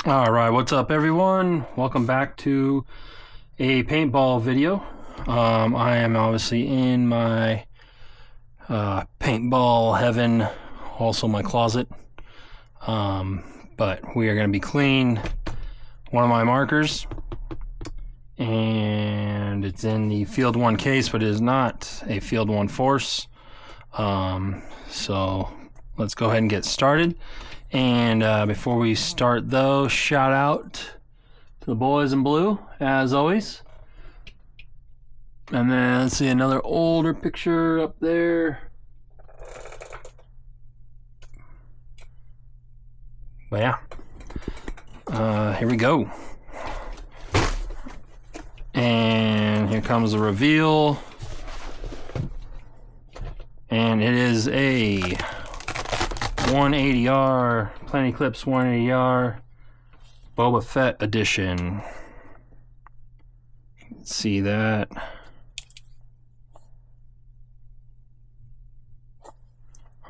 Alright, what's up everyone? Welcome back to a paintball video. I am obviously in my paintball heaven, also my closet. But we are going to be cleaning one of my markers. And it's in the Field 1 case, but it is not a Field 1 Force. So let's go ahead and get started. And before we start though, shout out to the boys in blue, as always. And then let's see another older picture up there. But yeah, here we go. And here comes the reveal. And it is a 180R, Planet Eclipse 180R Boba Fett edition. See that?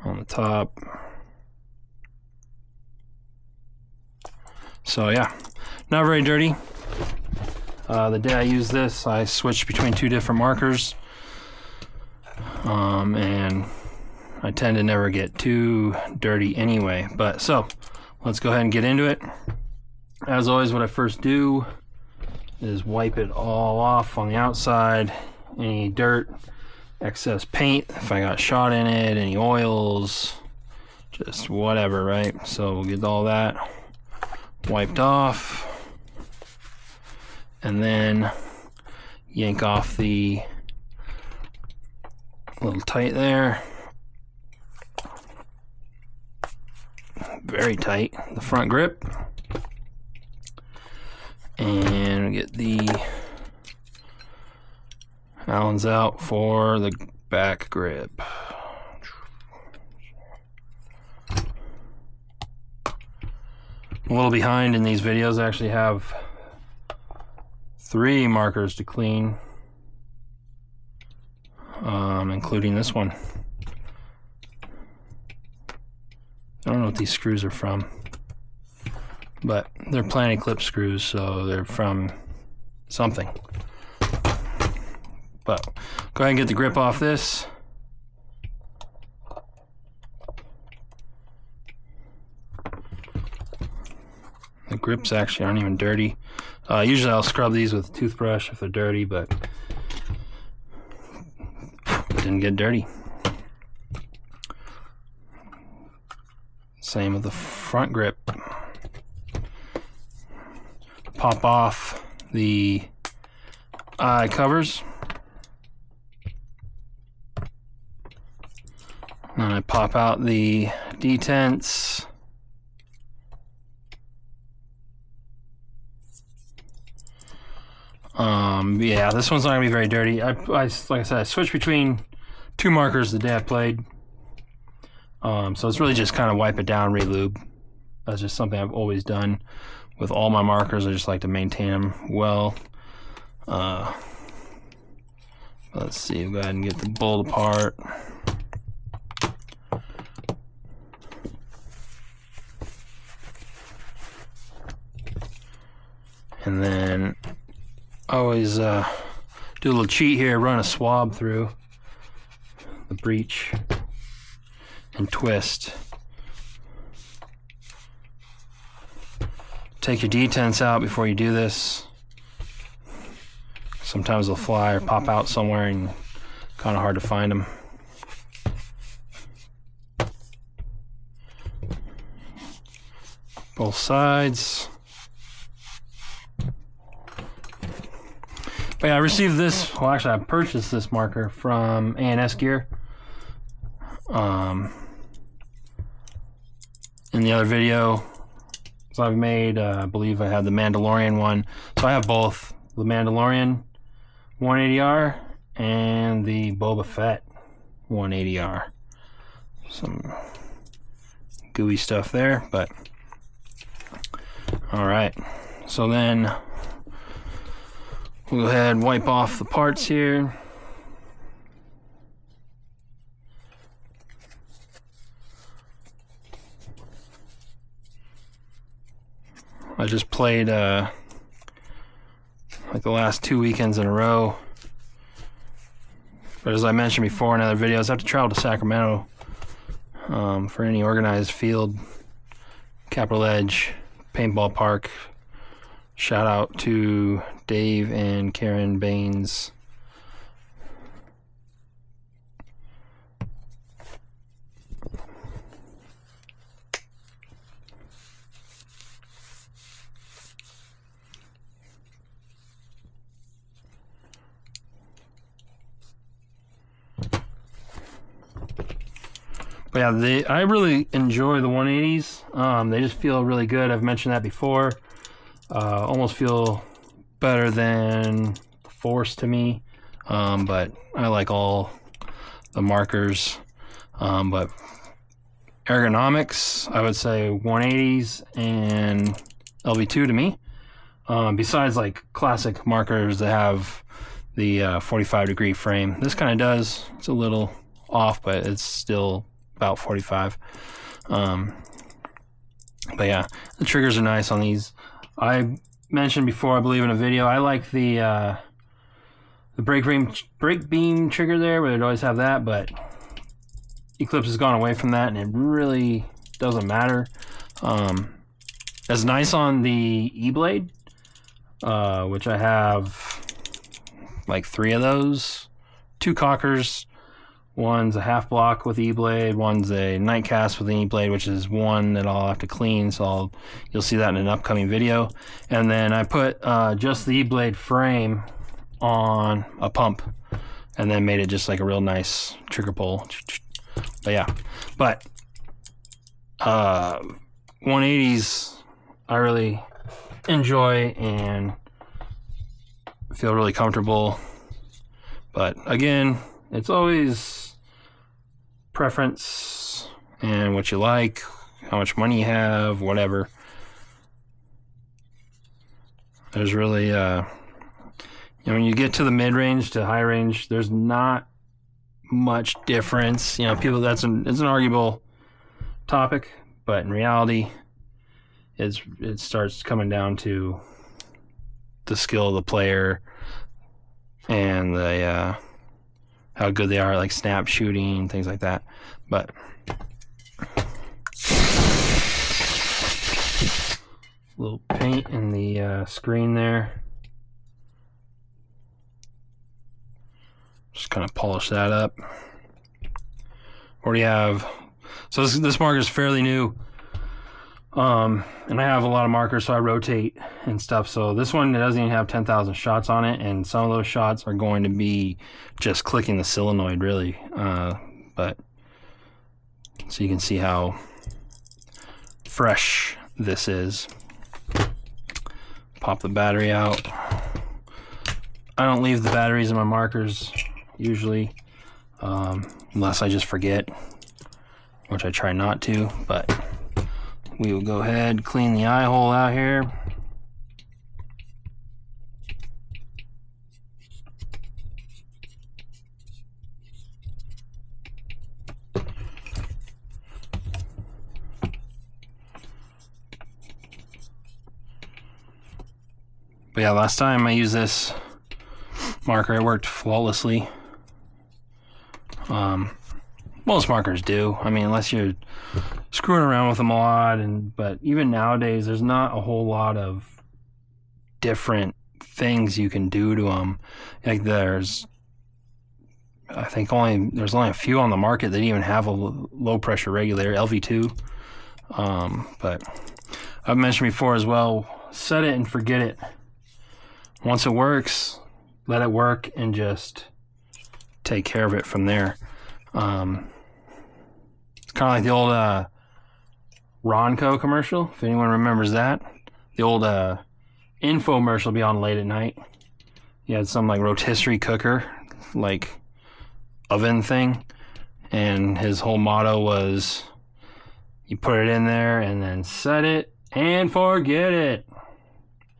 On the top. So yeah, not very dirty. The day I used this, I switched between two different markers. And I tend to never get too dirty anyway. But so let's go ahead and get into it. As always, what I first do is wipe it all off on the outside. Any dirt, excess paint, if I got shot in it, any oils, just whatever, right? So we'll get all that wiped off. And then yank off the little tight there. Very tight, the front grip. And get the Allens out for the back grip. I'm a little behind in these videos. I actually have 3 markers to clean, including this one. I don't know what these screws are from, but they're Planet Eclipse screws, so they're from something. But go ahead and get the grip off this. The grips actually aren't even dirty. Usually I'll scrub these with a toothbrush if they're dirty, but didn't get dirty. Same with the front grip. Pop off the eye covers. And I pop out the detents. Yeah, this one's not gonna be very dirty. Like I said, I switched between 2 markers the day I played. So it's really just kind of wipe it down, re-lube. That's just something I've always done with all my markers. I just like to maintain them well. Let's see, we'll go ahead and get the bolt apart. And then always do a little cheat here, run a swab through the breech and twist. Take your detents out before you do this. Sometimes they'll fly or pop out somewhere and kind of hard to find them. Both sides. But yeah, I received this, well actually I purchased this marker from A&S Gear. In the other video so I've made, I believe I had the Mandalorian one. So I have both the Mandalorian 180R and the Boba Fett 180R. Some gooey stuff there, but alright. So then we'll go ahead and wipe off the parts here. I just played like the last 2 weekends in a row. But as I mentioned before in other videos, I have to travel to Sacramento for any organized field, Capital Edge, paintball park. Shout out to Dave and Karen Baines. But yeah, I really enjoy the 180s. They just feel really good. I've mentioned that before. Almost feel better than the Force to me. But I like all the markers. But ergonomics, I would say 180s and LV2 to me. Besides like classic markers that have the 45-degree frame. This kind of does. It's a little off, but it's still about 45. But yeah, the triggers are nice on these. I mentioned before, I believe in a video, I like the brake beam trigger there, where they'd always have that, but Eclipse has gone away from that, and it really doesn't matter. It's nice on the E-Blade, which I have like 3 of those. 2 cockers. One's a half block with E-Blade, one's a night cast with an E-Blade, which is one that I'll have to clean, so you'll see that in an upcoming video. And then I put just the E-Blade frame on a pump, and then made it just like a real nice trigger pull. But yeah, 180s I really enjoy and feel really comfortable. But again, it's always preference and what you like, how much money you have, whatever. There's really when you get to the mid-range to high range, there's not much difference. People, it's an arguable topic, but in reality it starts coming down to the skill of the player and the how good they are, like snap shooting, things like that. But little paint in the screen there. Just kind of polish that up. Already have, so this marker is fairly new. And I have a lot of markers, so I rotate and stuff. So this one, it doesn't even have 10,000 shots on it, and some of those shots are going to be just clicking the solenoid, really. But so you can see how fresh this is. Pop the battery out. I don't leave the batteries in my markers usually, unless I just forget, which I try not to. But we will go ahead, clean the eye hole out here. But yeah, last time I used this marker, it worked flawlessly. Most markers do. I mean, unless you're screwing around with them a lot, but even nowadays, there's not a whole lot of different things you can do to them. Like there's only a few on the market that even have a low pressure regulator, LV2. But I've mentioned before as well, set it and forget it. Once it works, let it work and just take care of it from there. It's kind of like the old Ronco commercial, if anyone remembers that. The old infomercial be on late at night. He had some like rotisserie cooker, like oven thing, and his whole motto was, you put it in there and then set it and forget it.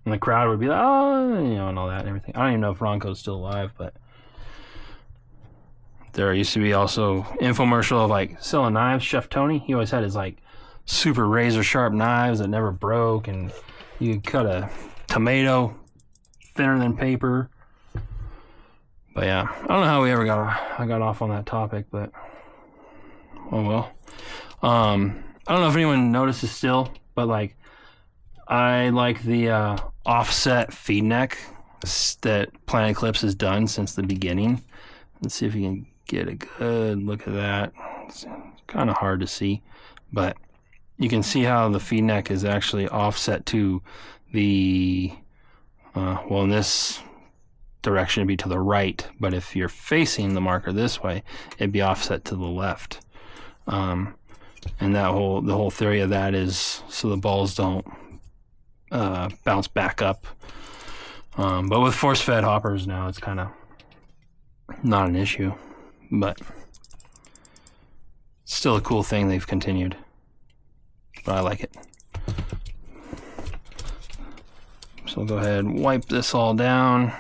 And the crowd would be like, oh, and all that and everything. I don't even know if Ronco's still alive, but there used to be also infomercial of like selling knives. Chef Tony, he always had his like super razor sharp knives that never broke, and You could cut a tomato thinner than paper. But yeah, I don't know how I got off on that topic, but oh well. I don't know if anyone notices still, but like I like the offset feed neck that Planet Eclipse has done since the beginning. Let's see if you can get a good look at that. It's kind of hard to see, but you can see how the feed neck is actually offset to the, well, in this direction it'd be to the right, but if you're facing the marker this way, it'd be offset to the left. And the whole theory of that is so the balls don't bounce back up. But with force-fed hoppers now, it's kind of not an issue, but still a cool thing they've continued. But I like it. So go ahead and wipe this all down.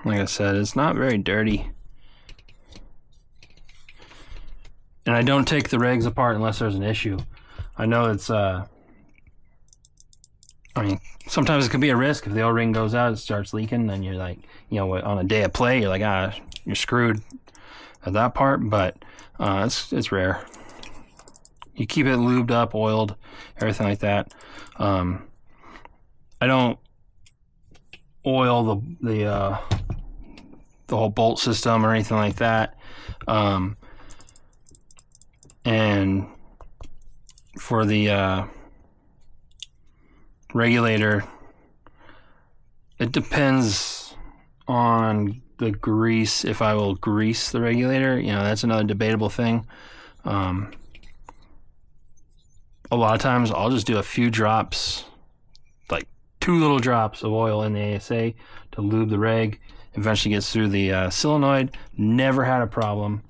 Like I said, it's not very dirty. And I don't take the regs apart unless there's an issue. I know it's, I mean, sometimes it could be a risk. If the O-ring goes out, it starts leaking, then you're like, you know, on a day of play, you're like, you're screwed at that part, but it's rare. You keep it lubed up, oiled, everything like that. I don't oil the whole bolt system or anything like that. And for the regulator, it depends on the grease. If I will grease the regulator, you know, that's another debatable thing. A lot of times I'll just do a few drops, like 2 little drops of oil in the ASA to lube the reg. Eventually gets through the solenoid. Never had a problem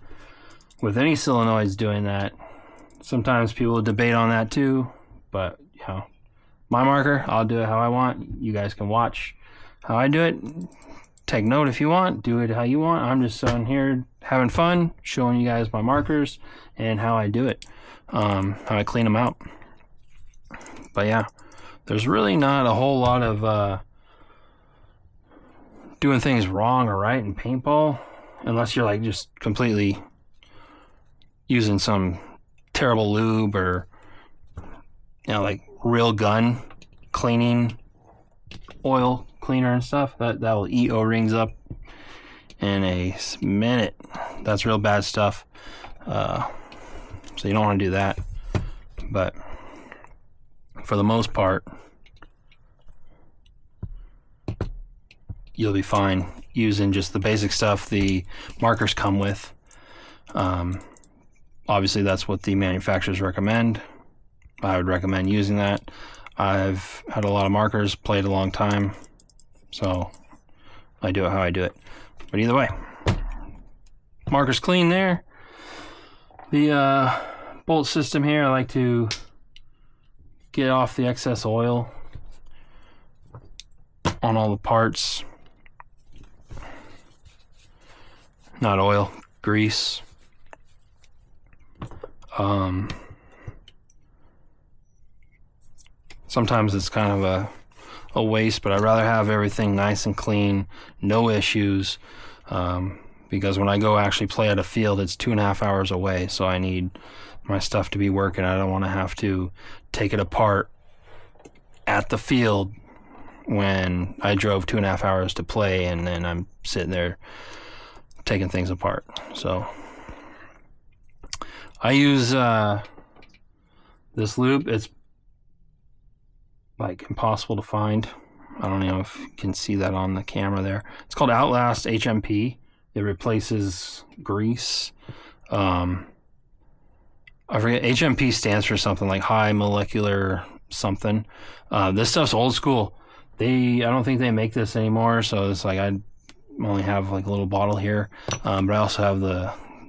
with any solenoids doing that. Sometimes people debate on that too, but you know, my marker, I'll do it how I want. You guys can watch how I do it. Take note if you want. Do it how you want. I'm just on here having fun, showing you guys my markers and how I do it, how I clean them out. But yeah, there's really not a whole lot of doing things wrong or right in paintball, unless you're like just completely using some terrible lube or, you know, like real gun cleaning oil cleaner and stuff. That will eat O-rings up in a minute. That's real bad stuff. So you don't want to do that. But for the most part, you'll be fine using just the basic stuff the markers come with. Obviously that's what the manufacturers recommend. I would recommend using that. I've had a lot of markers, played a long time, so I do it how I do it. But either way, marker's clean there. The bolt system here, I like to get off the excess oil on all the parts. Not oil, grease. Sometimes it's kind of a waste, but I'd rather have everything nice and clean, no issues, because when I go actually play at a field, it's 2.5 hours away, so I need my stuff to be working. I don't want to have to take it apart at the field when I drove 2.5 hours to play, and then I'm sitting there taking things apart. So I use this lube. It's like impossible to find. I don't know if you can see that on the camera there. It's called Outlast HMP. It replaces grease. I forget, HMP stands for something like high molecular something. This stuff's old school. I don't think they make this anymore, so it's like I only have like a little bottle here, but I also have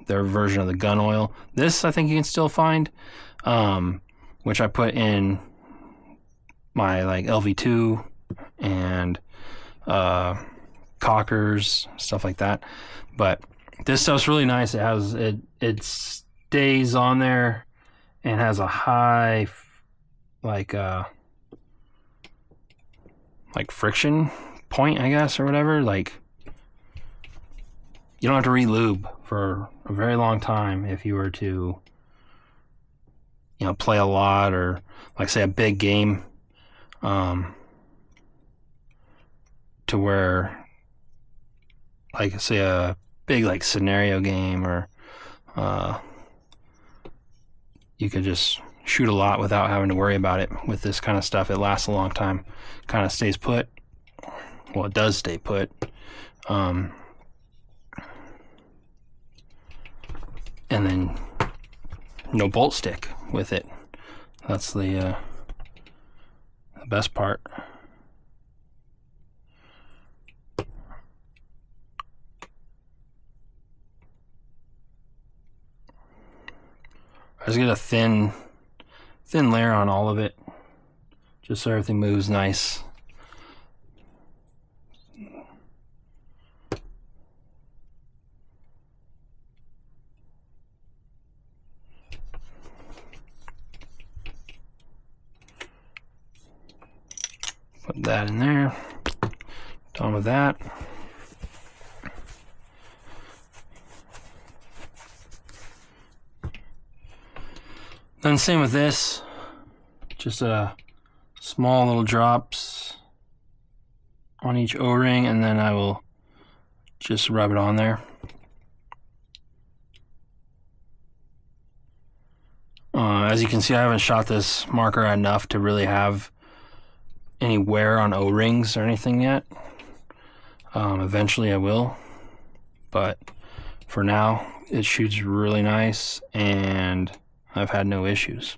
their version of the gun oil. This I think you can still find, which I put in my like LV2 and cockers, stuff like that. But this stuff's really nice. It stays on there and has a high like friction point, I guess, or whatever. Like, you don't have to re-lube for a very long time if you were to, you know, play a lot, or like say a big game, to where, like say a big like scenario game, or you could just shoot a lot without having to worry about it. With this kind of stuff, it lasts a long time, kind of stays put. Well, it does stay put. And then no bolt stick with it. That's the best part. I just get a thin layer on all of it, just so everything moves nice. Put that in there. Done with that. Then same with this, just small little drops on each O-ring, and then I will just rub it on there. As you can see, I haven't shot this marker enough to really have any wear on O-rings or anything yet. Eventually I will, but for now it shoots really nice and I've had no issues.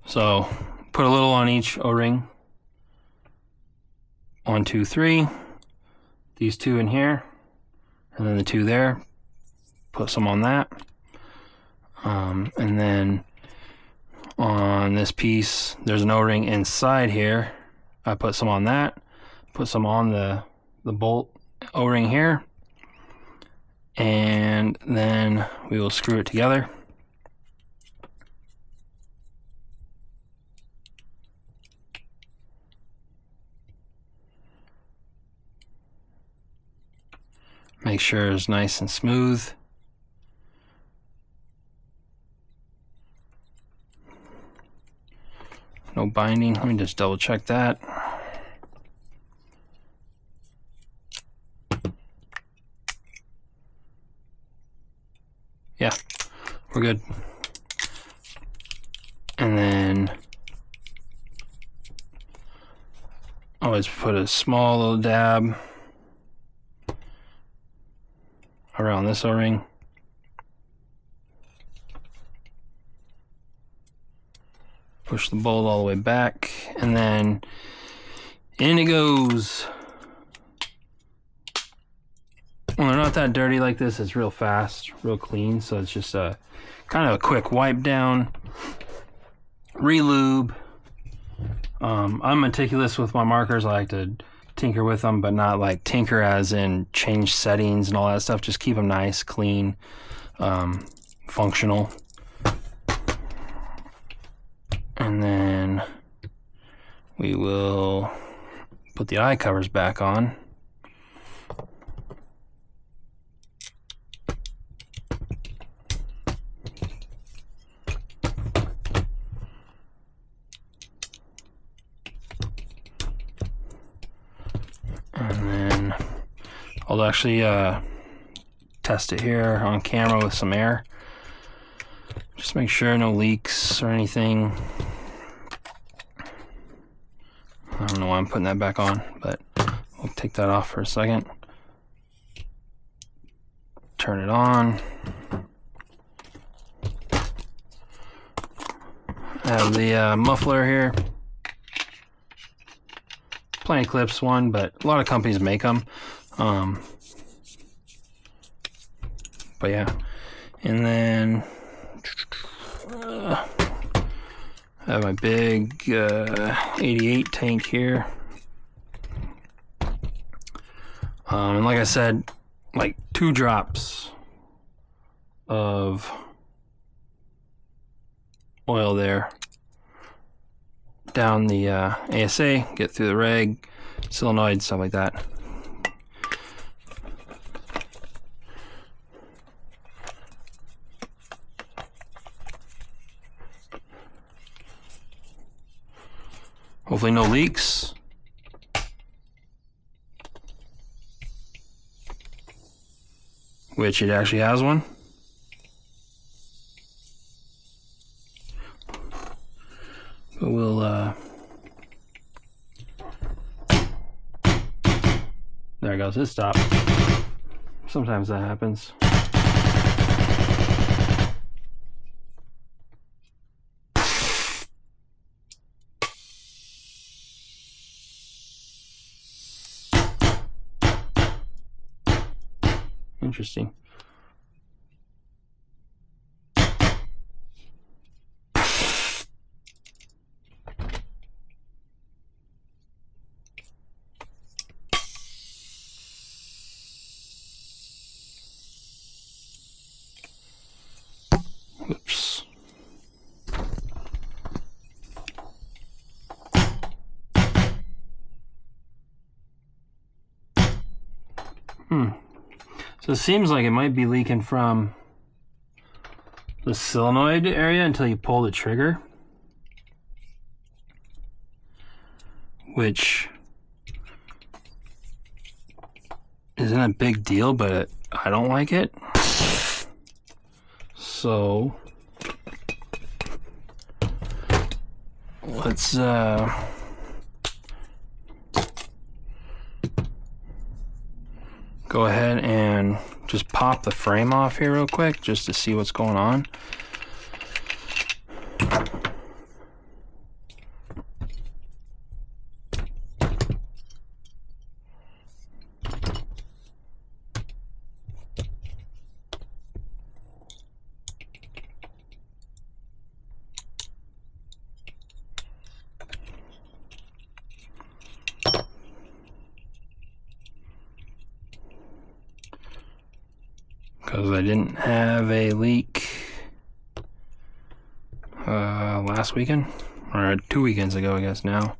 So put a little on each O-ring. 1, 2, 3. These 2 in here, and then the 2 there. Put some on that. And then on this piece, there's an O-ring inside here. I put some on that. Put some on the bolt O-ring here. And then we will screw it together. Make sure it's nice and smooth. No binding. Let me just double check that. Yeah, we're good. And then always put a small little dab around this O-ring. Push the bolt all the way back, and then in it goes. Well, they're not that dirty like this. It's real fast, real clean, so it's just a kind of a quick wipe down, re-lube. I'm meticulous with my markers. I like to tinker with them, but not like tinker as in change settings and all that stuff. Just keep them nice, clean, functional. And then we will put the eye covers back on. And then I'll actually test it here on camera with some air. Just make sure no leaks or anything. I don't know why I'm putting that back on, but we'll take that off for a second. Turn it on. I have the muffler here. Plain Clips one, but a lot of companies make them. But yeah, and then I have my big 88 tank here. And like I said, like 2 drops of oil there down the ASA, get through the reg, solenoid, stuff like that. Hopefully no leaks. Which it actually has one. But we'll there goes his stop. Sometimes that happens. Interesting. Oops. So it seems like it might be leaking from the solenoid area until you pull the trigger, which isn't a big deal, but I don't like it. So let's go ahead and just pop the frame off here real quick just to see what's going on. Because I didn't have a leak last weekend, or 2 weekends ago, I guess now.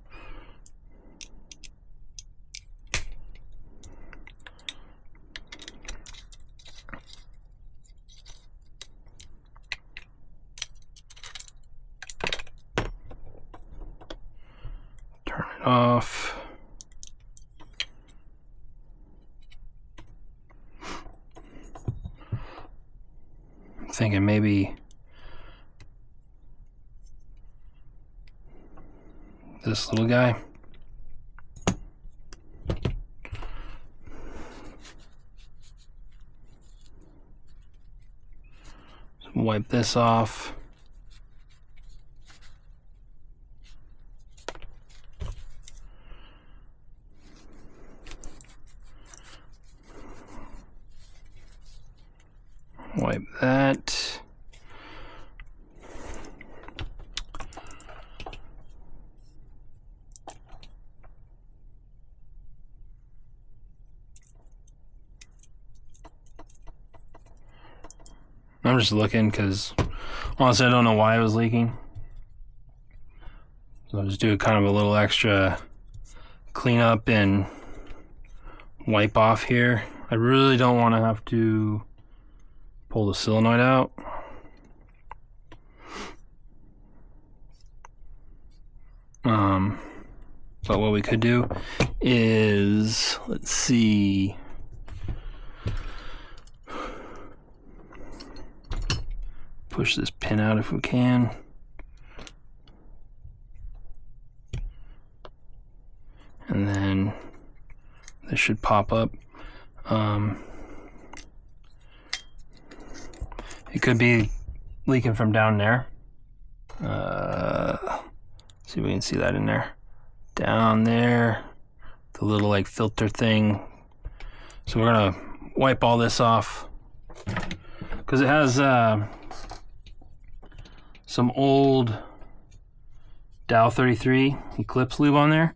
Turn it off. Thinking maybe this little guy. So wipe this off. Wipe that. I'm just looking because honestly I don't know why it was leaking. So I'll just do kind of a little extra cleanup and wipe off here. I really don't want to have to pull the solenoid out. But what we could do is, let's see, push this pin out if we can. And then this should pop up. It could be leaking from down there. See if we can see that in there. Down there, the little like filter thing. So we're gonna wipe all this off because it has some old Dow 33 Eclipse lube on there.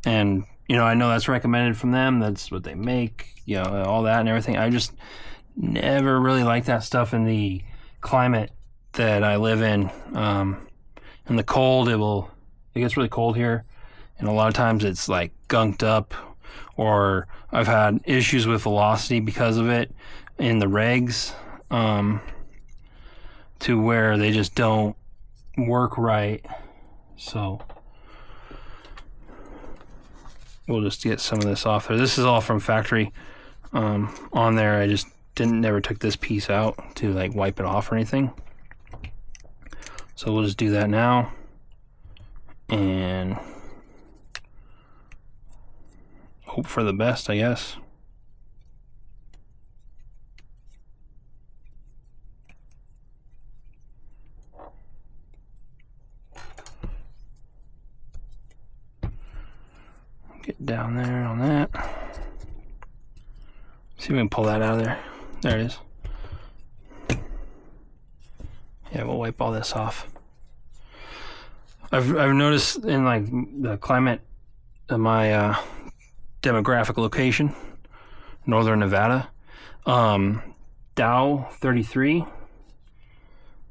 And you know, I know that's recommended from them. That's what they make, you know, all that and everything. I just never really liked that stuff in the climate that I live in. In the cold, it gets really cold here, and a lot of times it's like gunked up, or I've had issues with velocity because of it in the regs, to where they just don't work right. So we'll just get some of this off there. This is all from factory on there. I just never took this piece out to like wipe it off or anything. So we'll just do that now and hope for the best, I guess. Get down there on that. See if we can pull that out of there. There it is. Yeah, we'll wipe all this off. I've noticed in like the climate of my demographic location, Northern Nevada, Dow 33,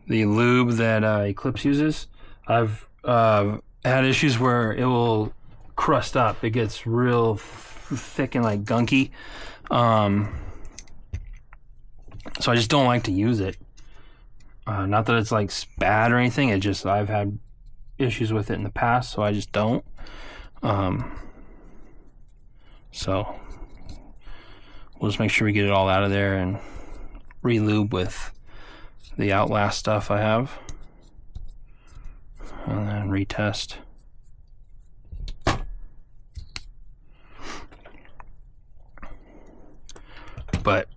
the lube that Eclipse uses, I've had issues where it will crust up. It gets real thick and like gunky. So I just don't like to use it. Not that it's like bad or anything. It just, I've had issues with it in the past, so I just don't. So we'll just make sure we get it all out of there and re-lube with the Outlast stuff I have, and then retest. But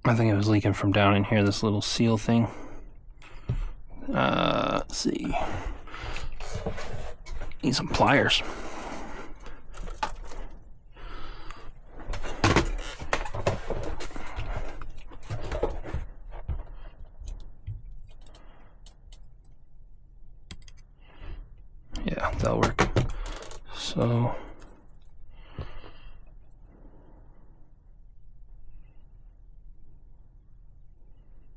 I think it was leaking from down in here, this little seal thing. Let's see. Need some pliers. Yeah, that'll work. So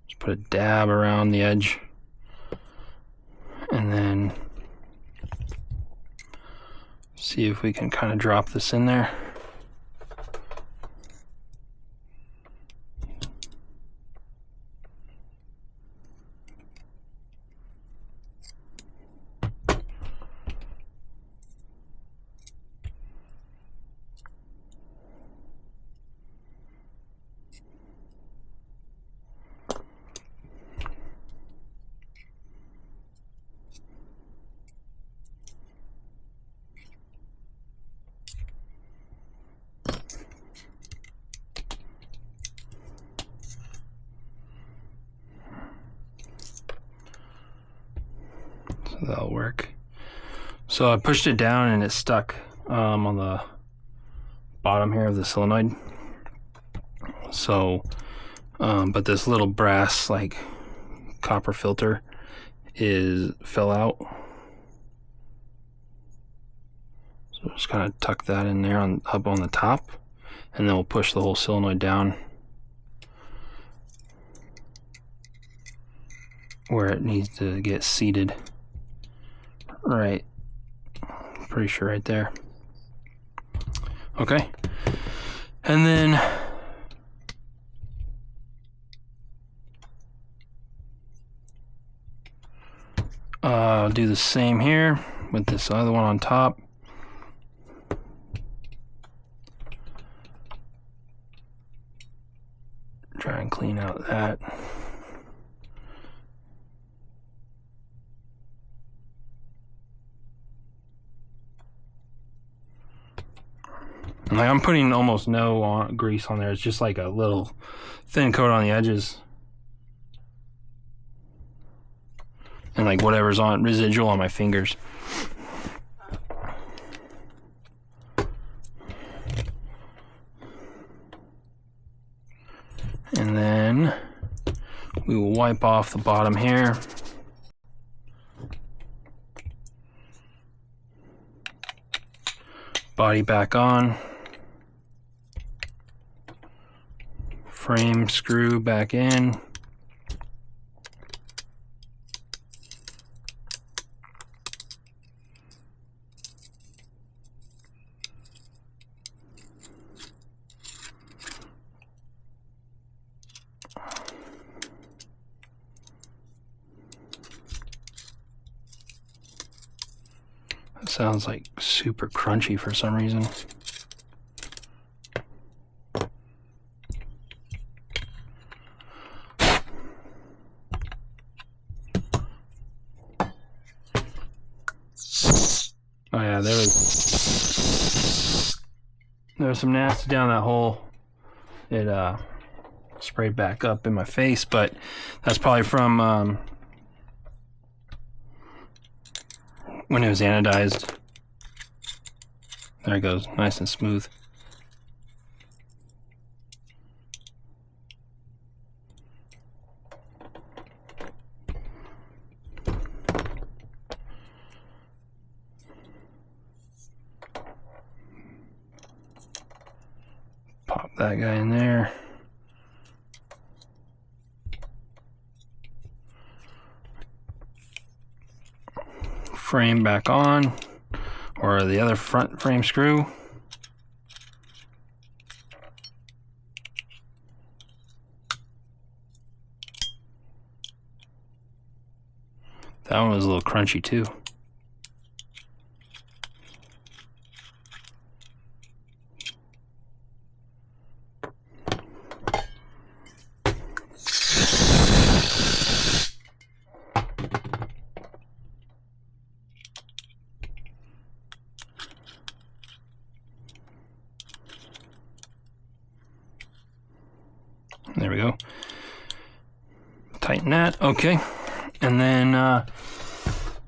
just put a dab around the edge, and then see if we can kind of drop this in there. That'll work. So I pushed it down and it's stuck on the bottom here of the solenoid. So, but this little brass like copper filter fell out. So just kind of tuck that in there up on the top, and then we'll push the whole solenoid down where it needs to get seated. Right, pretty sure right there. Okay, and then I'll do the same here with this other one on top. Try and clean out that. Like, I'm putting almost no grease on there. It's just like a little thin coat on the edges, and like whatever's on residual on my fingers. And then we will wipe off the bottom here. body back on. Frame screw back in. That sounds like super crunchy for some reason. Oh yeah, there was some nasty down that hole. It sprayed back up in my face, but that's probably from when it was anodized. There it goes, nice and smooth. Pop that guy in there. Frame back on, or the other front frame screw. That one was a little crunchy too. There we go. Tighten that. Okay. And then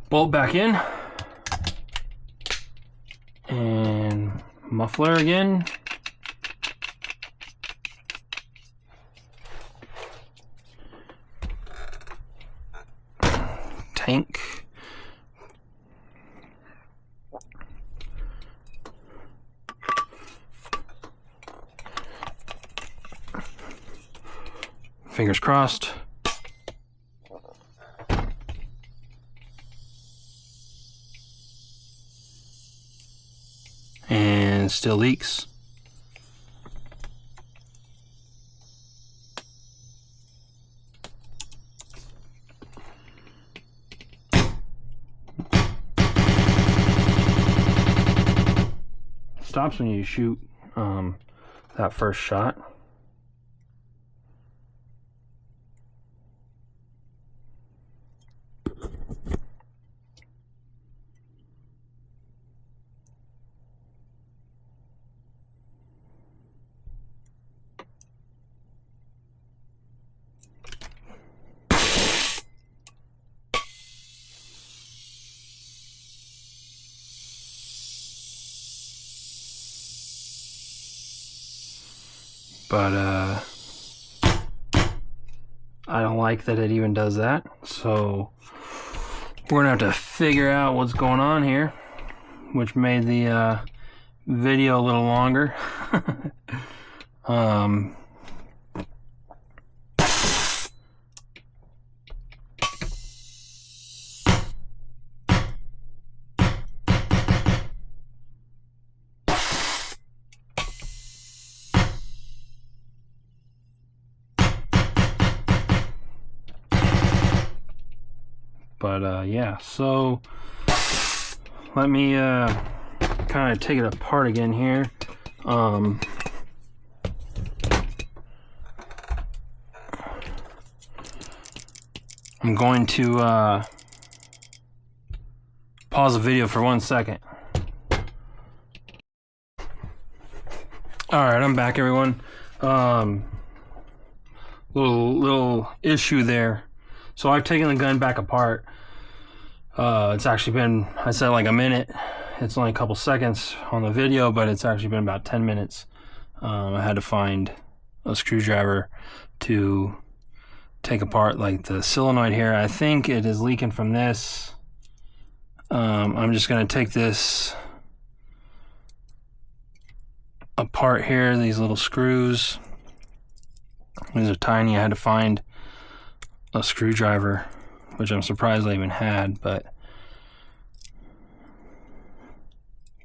bolt back in. And muffler again. Tank. Fingers crossed. And still leaks. Stops when you shoot that first shot. But I don't like that it even does that, so we're gonna have to figure out what's going on here, which made the video a little longer. But yeah, so let me kind of take it apart again here. I'm going to pause the video for 1 second. Alright, I'm back, everyone. Little issue there. So I've taken the gun back apart. It's actually been, I said like a minute. It's only a couple seconds on the video, but it's actually been about 10 minutes. I had to find a screwdriver to take apart like the solenoid here. I think it is leaking from this. I'm just gonna take this apart here, these little screws. These are tiny. I had to find a screwdriver, which I'm surprised I even had, but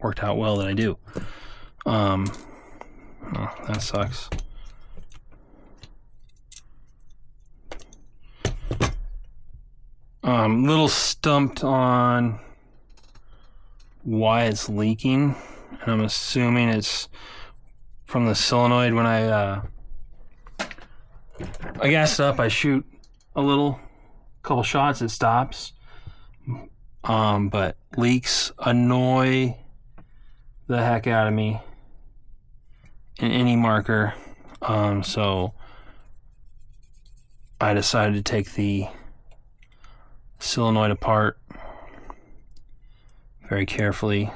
worked out well that I do. Oh, that sucks. Little stumped on why it's leaking, and I'm assuming it's from the solenoid. When I gas it up, I shoot a couple shots, it stops. But leaks annoy the heck out of me in any marker. So I decided to take the solenoid apart very carefully.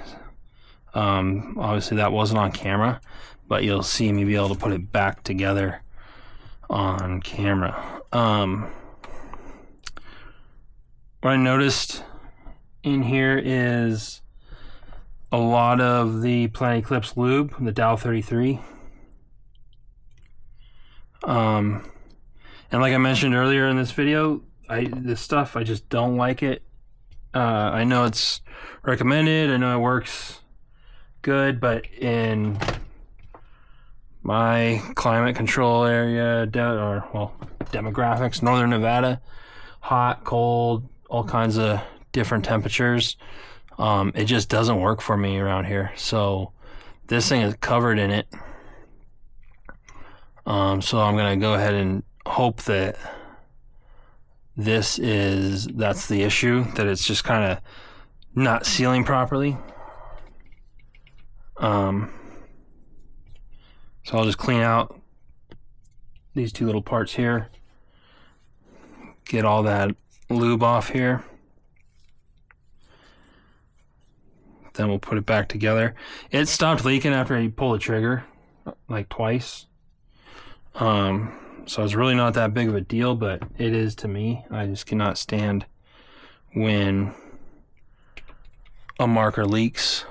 Obviously that wasn't on camera, but you'll see me be able to put it back together on camera. What I noticed in here is a lot of the Planet Eclipse lube, the Dow 33. And like I mentioned earlier in this video, this stuff, I just don't like it. I know it's recommended, I know it works good, but in my climate control area, demographics, Northern Nevada, hot, cold, all kinds of different temperatures, it just doesn't work for me around here. So this thing is covered in it. So I'm gonna go ahead and hope that that's the issue, that it's just kind of not sealing properly. So I'll just clean out these two little parts here, get all that lube off here, then we'll put it back together. It stopped leaking after I pulled the trigger like twice. So it's really not that big of a deal, but it is to me. I just cannot stand when a marker leaks,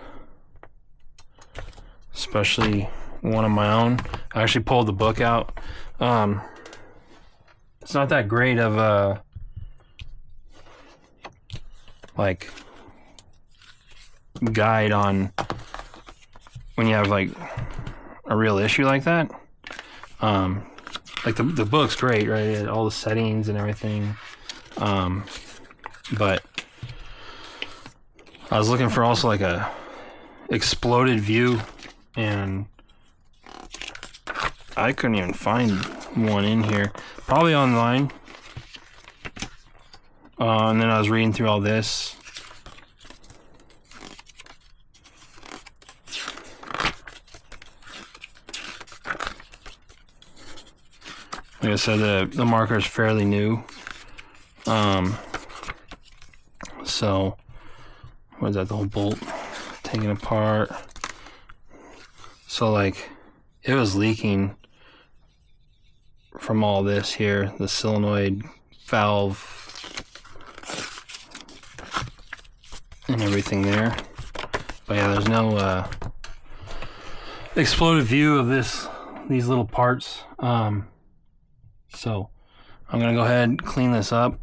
especially one of my own. I actually pulled the book out. It's not that great of a guide on when you have like a real issue like that. Like the book's great, right? All the settings and everything. But I was looking for also like a exploded view, and I couldn't even find one in here. Probably online. And then I was reading through all this. Like I said, the marker is fairly new. So what is that, the whole bolt taken apart? So like it was leaking from all this here, the solenoid valve and everything there. But yeah, there's no exploded view of these little parts. So I'm gonna go ahead and clean this up,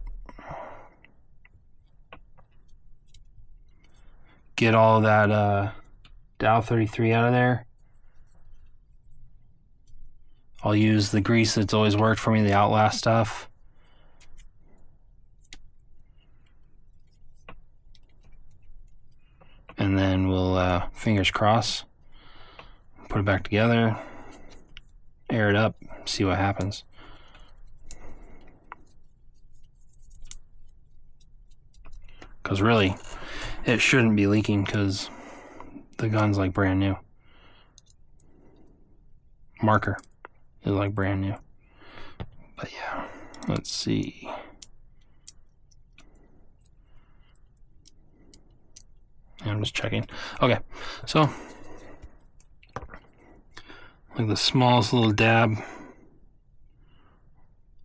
get all of that Dow 33 out of there. I'll use the grease that's always worked for me, the Outlast stuff. And then we'll, fingers crossed, put it back together, air it up, see what happens. Because really, it shouldn't be leaking because the gun's like brand new. Marker is like brand new. But yeah, let's see. I'm just checking. Okay, so like the smallest little dab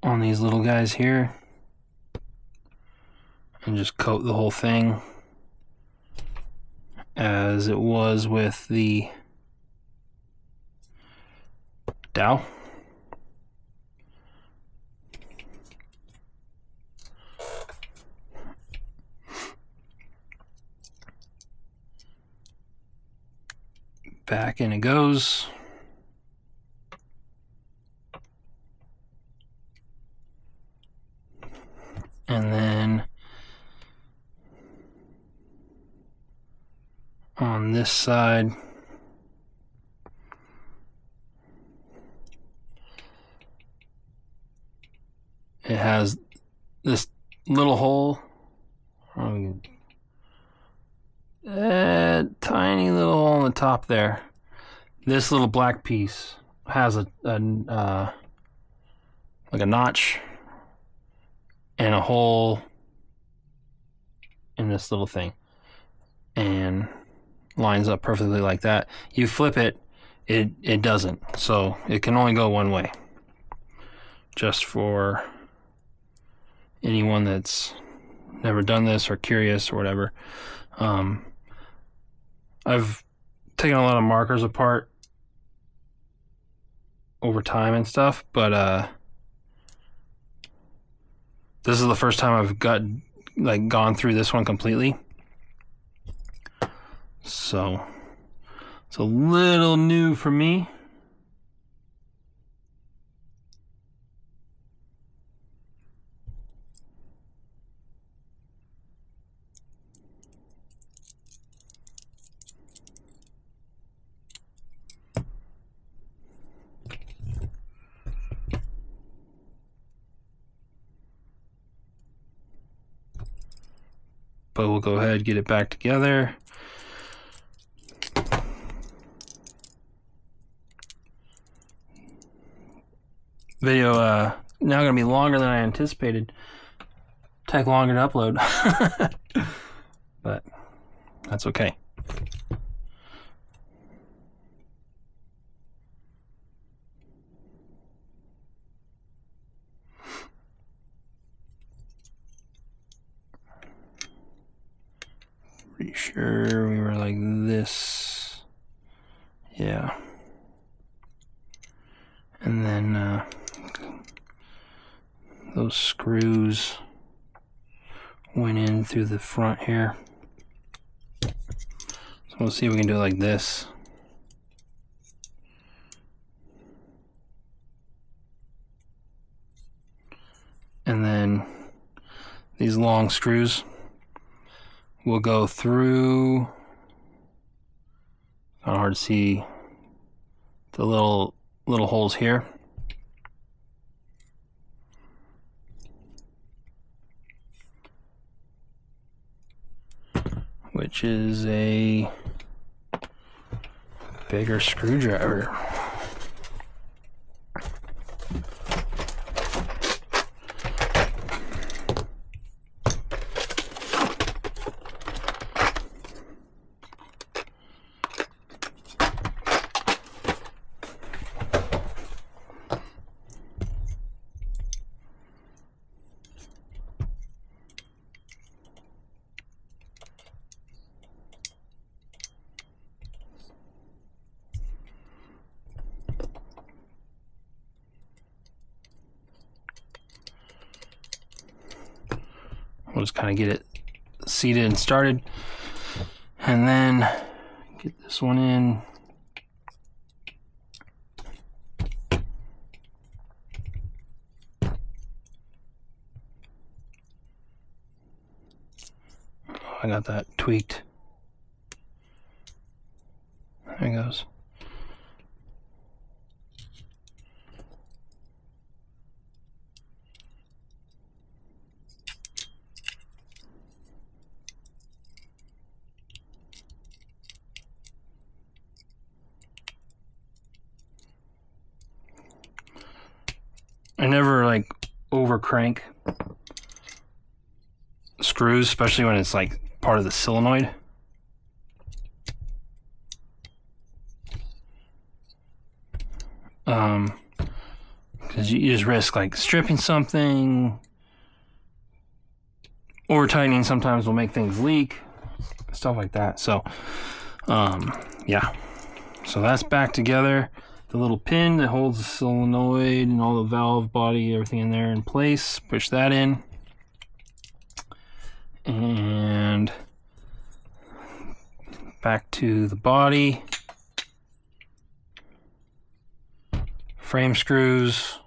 on these little guys here, and just coat the whole thing as it was with the dowel. Back in it goes. And then on this side, it has this little hole, tiny little hole on the top there. This little black piece has like a notch and a hole in this little thing, and lines up perfectly like that. You flip it, it doesn't, so it can only go one way. Just for anyone that's never done this or curious or whatever. I've taken a lot of markers apart over time and stuff, but this is the first time I've gone through this one completely. So it's a little new for me. But we'll go ahead and get it back together. Video now gonna be longer than I anticipated. Take longer to upload. But that's okay. Pretty sure we were like this. Yeah. And then those screws went in through the front here. So we'll see if we can do it like this. And then these long screws will go through. Kind of hard to see the little holes here. Which is a bigger screwdriver. We'll just kind of get it seated and started, and then get this one in. Oh, I got that tweaked. There it goes. I never like over crank screws, especially when it's like part of the solenoid. Because you just risk like stripping something. Over tightening sometimes will make things leak, stuff like that. So yeah, so that's back together. the little pin that holds the solenoid and all the valve body, everything in there in place. Push that in. And back to the body. Frame screws.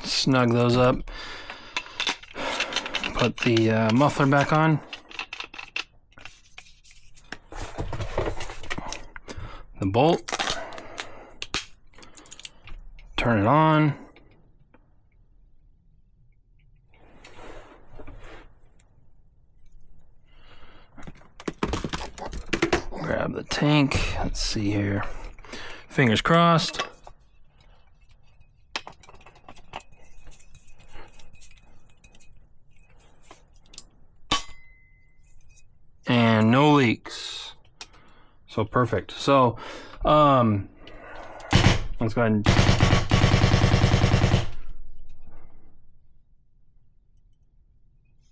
Snug those up. Put the muffler back on. The bolt. Turn it on. Grab the tank. Let's see here. Fingers crossed. And no leaks. So perfect. So let's go ahead and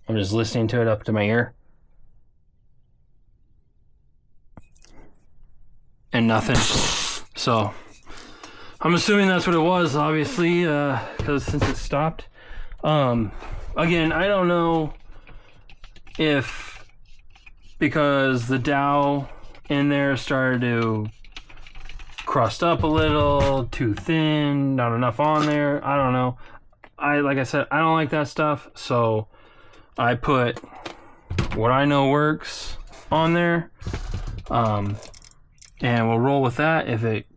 I'm just listening to it up to my ear. And nothing. So I'm assuming that's what it was, obviously, because since it stopped. Again, I don't know if because the dowel in there started to crust up a little, too thin, not enough on there. I don't know. Like I said, I don't like that stuff, so I put what I know works on there, and we'll roll with that. If it,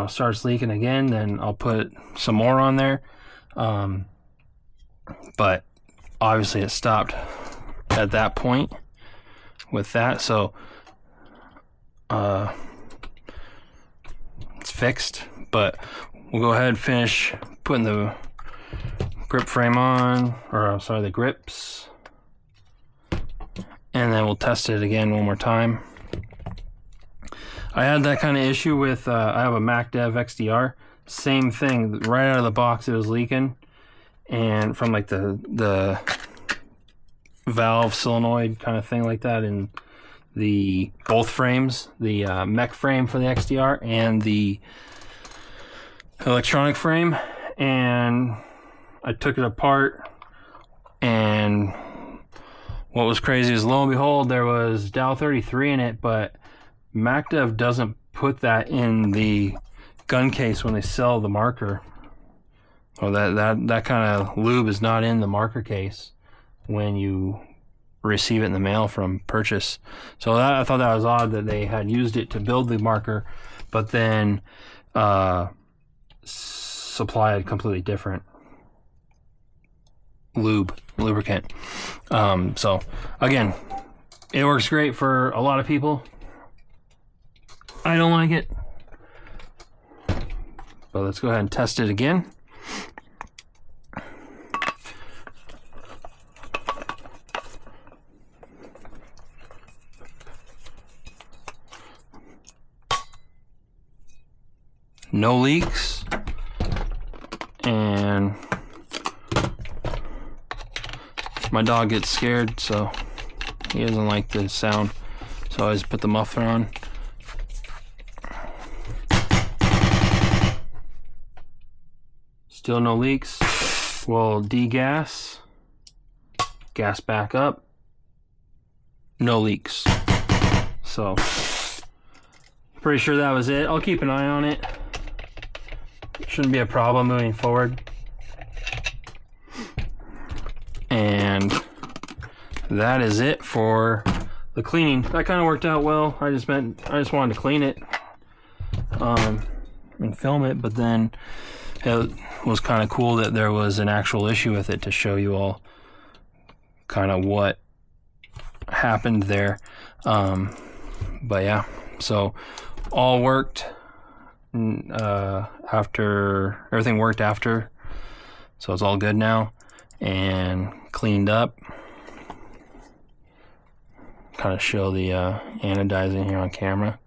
starts leaking again, then I'll put some more on there. But obviously it stopped at that point with that, so it's fixed. But we'll go ahead and finish putting the grip frame on, or sorry, the grips, and then we'll test it again one more time. I had that kind of issue with I have a MacDev XDR, same thing, right out of the box it was leaking, and from like the valve solenoid kind of thing like that, in the both frames, the mech frame for the XDR and the electronic frame. And I took it apart, and what was crazy is, lo and behold, there was Dow 33 in it, but MacDev doesn't put that in the gun case when they sell the marker. Or that kind of lube is not in the marker case when you receive it in the mail from purchase. So I thought that was odd that they had used it to build the marker, but then supplied completely different lubricant. So again, it works great for a lot of people. I don't like it, but let's go ahead and test it again. No leaks, and my dog gets scared, so he doesn't like the sound, so I just put the muffler on. Still no leaks. We'll degas, gas back up, no leaks. So pretty sure that was it. I'll keep an eye on it. Shouldn't be a problem moving forward. And that is it for the cleaning. That kind of worked out well. I just wanted to clean it and film it, but then it was kind of cool that there was an actual issue with it to show you all kind of what happened there. But yeah, so all worked after everything worked after, so it's all good now and cleaned up. Kind of show the anodizing here on camera.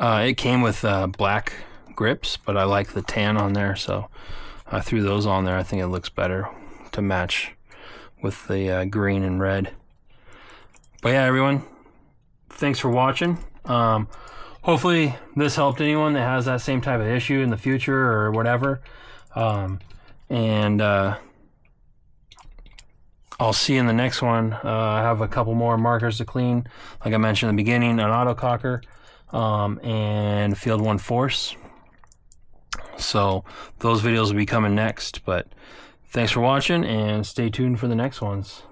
It came with black grips, but I like the tan on there, so I threw those on there. I think it looks better to match with the green and red. But yeah, everyone, thanks for watching. Hopefully this helped anyone that has that same type of issue in the future or whatever. I'll see you in the next one. I have a couple more markers to clean, like I mentioned in the beginning, an autococker and Field 1 Force. So those videos will be coming next, but thanks for watching and stay tuned for the next ones.